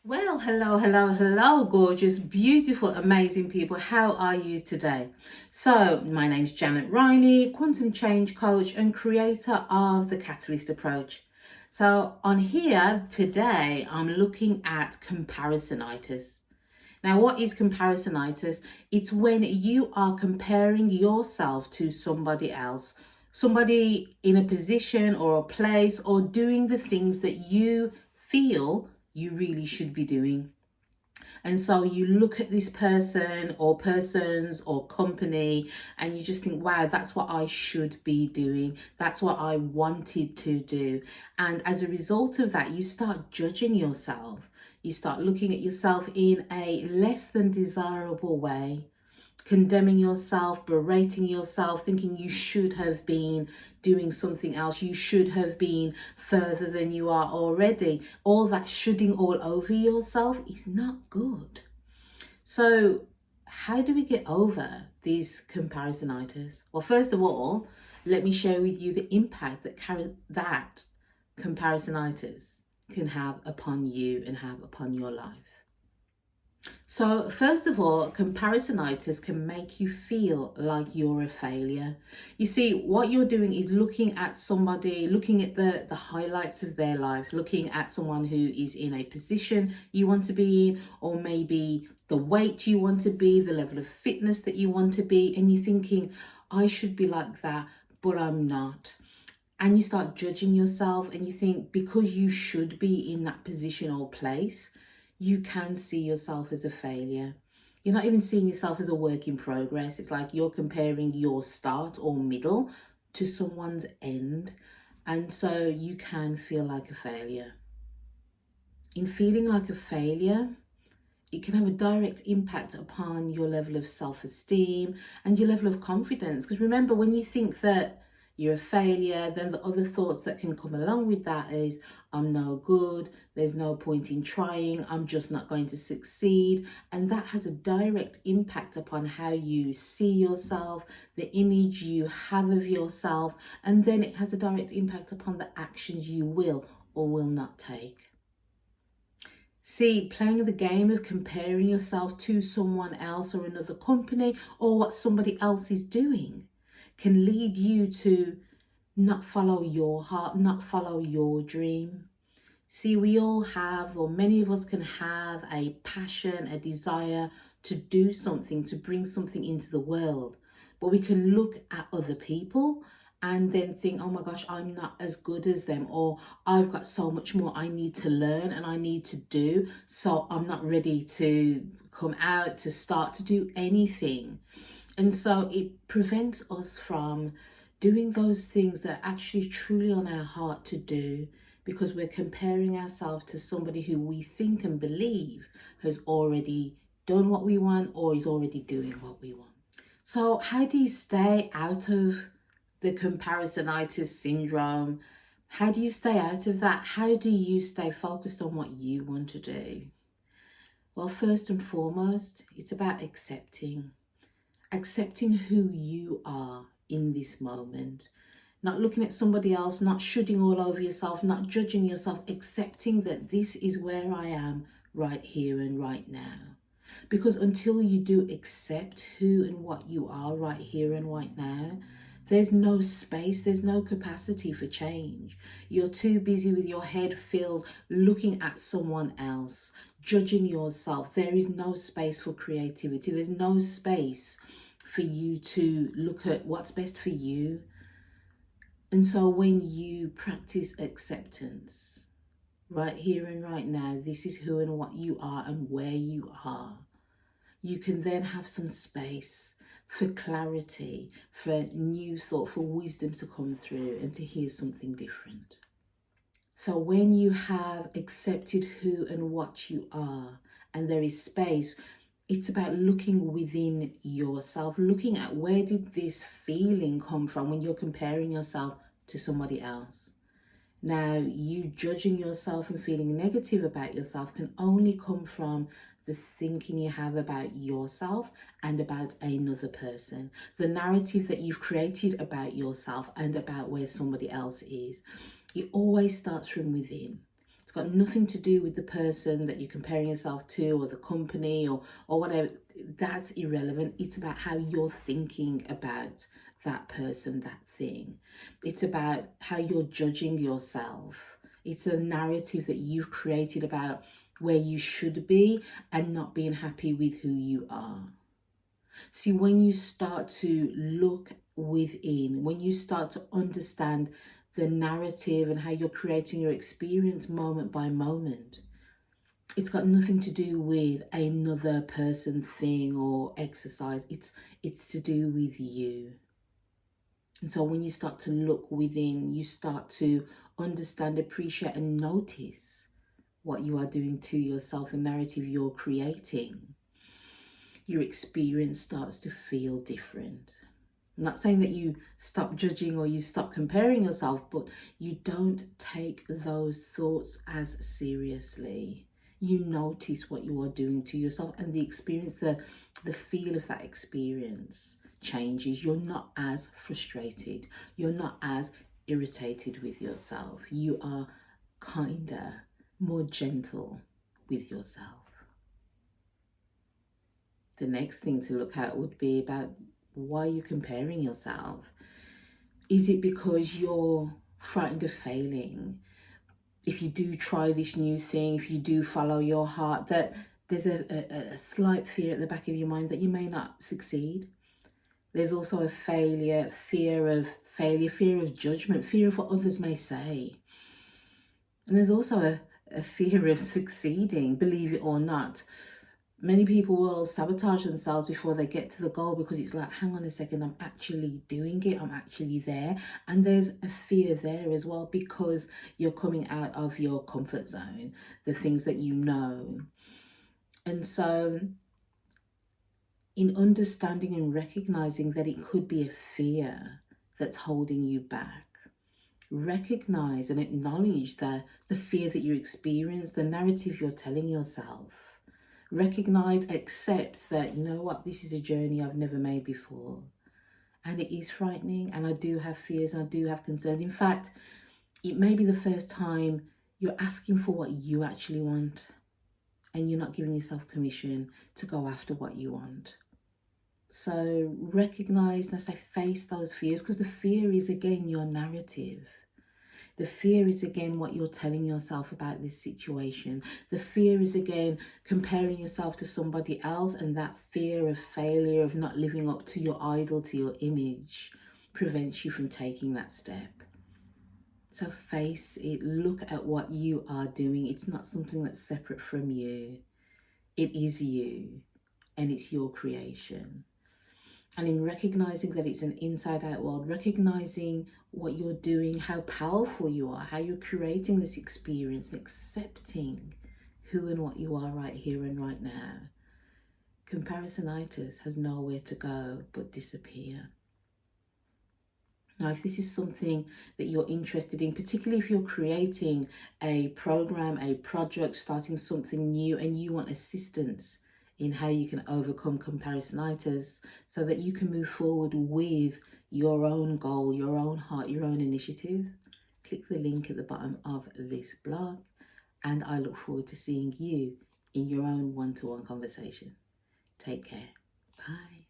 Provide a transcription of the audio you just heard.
Well, hello, gorgeous, beautiful, amazing people. How are you today? So, my name's Janet Riney, quantum change coach and creator of the Catalyst Approach. So, on here today, I'm looking at comparisonitis. Now, what is comparisonitis? It's when you are comparing yourself to somebody else, somebody in a position or a place, or doing the things that you feel you really should be doing. And so you look at this person or persons or company and you just think, wow, that's what I should be doing. That's what I wanted to do. And as a result of that, you start judging yourself. You start looking at yourself in a less than desirable way, condemning yourself, berating yourself, thinking you should have been doing something else. You should have been further than you are already. All that shoulding all over yourself is not good. So, how do we get over these comparisonitis? Well, first of all, let me share with you the impact that comparisonitis can have upon you and have upon your life. So, first of all, comparisonitis can make you feel like you're a failure. You see, what you're doing is looking at somebody, looking at the highlights of their life, looking at someone who is in a position you want to be in, or maybe the weight you want to be, the level of fitness that you want to be, and you're thinking, I should be like that, but I'm not. And you start judging yourself, and you think because you should be in that position or place, you can see yourself as a failure. You're not even seeing yourself as a work in progress. It's like you're comparing your start or middle to someone's end. And so you can feel like a failure. In feeling like a failure, it can have a direct impact upon your level of self-esteem and your level of confidence. Because remember, when you think that you're a failure, then the other thoughts that can come along with that is, I'm no good, there's no point in trying, I'm just not going to succeed. And that has a direct impact upon how you see yourself, the image you have of yourself, and then it has a direct impact upon the actions you will or will not take. See, playing the game of comparing yourself to someone else or another company or what somebody else is doing can lead you to not follow your heart, not follow your dream. See, we all have, or many of us can have, a passion, a desire to do something, to bring something into the world. But we can look at other people and then think, oh my gosh, I'm not as good as them, or I've got so much more I need to learn and I need to do, so I'm not ready to come out, to start to do anything. And so it prevents us from doing those things that are actually truly on our heart to do, because we're comparing ourselves to somebody who we think and believe has already done what we want or is already doing what we want. So how do you stay out of the comparisonitis syndrome? How do you stay out of that? How do you stay focused on what you want to do? Well, first and foremost, it's about accepting who you are in this moment, not looking at somebody else, not shooting all over yourself, not judging yourself, accepting that this is where I am right here and right now. Because until you do accept who and what you are right here and right now, there's no space, there's no capacity for change. You're too busy with your head filled looking at someone else, judging yourself. There is no space for creativity. There's no space for you to look at what's best for you. And so when you practice acceptance, right here and right now, this is who and what you are and where you are, you can then have some space for clarity, for new thought, for wisdom to come through and to hear something different. So when you have accepted who and what you are, and there is space, it's about looking within yourself, looking at where did this feeling come from when you're comparing yourself to somebody else. Now, you judging yourself and feeling negative about yourself can only come from the thinking you have about yourself and about another person, the narrative that you've created about yourself and about where somebody else is. It always starts from within. It's got nothing to do with the person that you're comparing yourself to, or the company, or whatever. That's irrelevant. It's about how you're thinking about that person, that thing. It's about how you're judging yourself. It's a narrative that you've created about where you should be and not being happy with who you are. See, when you start to look within, when you start to understand the narrative and how you're creating your experience moment by moment, it's got nothing to do with another person, thing, or exercise. It's to do with you. And so when you start to look within, you start to understand, appreciate, and notice what you are doing to yourself, the narrative you're creating. Your experience starts to feel different. I'm not saying that you stop judging or you stop comparing yourself, but you don't take those thoughts as seriously. You notice what you are doing to yourself, and the experience, the feel of that experience changes. You're not as frustrated. You're not as irritated with yourself. You are kinder, more gentle with yourself. The next thing to look at would be about why you're comparing yourself. Is it because you're frightened of failing? If you do try this new thing, if you do follow your heart, that there's a slight fear at the back of your mind that you may not succeed. There's also a fear of judgment, fear of what others may say. And there's also a fear of succeeding, believe it or not. Many people will sabotage themselves before they get to the goal because it's like, hang on a second, I'm actually doing it, I'm actually there. And there's a fear there as well because you're coming out of your comfort zone, the things that you know. And so in understanding and recognizing that it could be a fear that's holding you back, recognize and acknowledge the fear that you experience, the narrative you're telling yourself. Recognize, accept that, you know what, this is a journey I've never made before. And it is frightening, and I do have fears and I do have concerns. In fact, it may be the first time you're asking for what you actually want and you're not giving yourself permission to go after what you want. So recognize, and I say face those fears, because the fear is, again, your narrative. The fear is, again, what you're telling yourself about this situation. The fear is, again, comparing yourself to somebody else, and that fear of failure, of not living up to your idol, to your image, prevents you from taking that step. So face it, look at what you are doing. It's not something that's separate from you. It is you, and it's your creation. And in recognizing that it's an inside-out world, recognizing what you're doing, how powerful you are, how you're creating this experience, and accepting who and what you are right here and right now. Comparisonitis has nowhere to go but disappear. Now, if this is something that you're interested in, particularly if you're creating a program, a project, starting something new, and you want assistance in how you can overcome comparisonitis so that you can move forward with your own goal, your own heart, your own initiative, click the link at the bottom of this blog, and I look forward to seeing you in your own one-to-one conversation. Take care. Bye.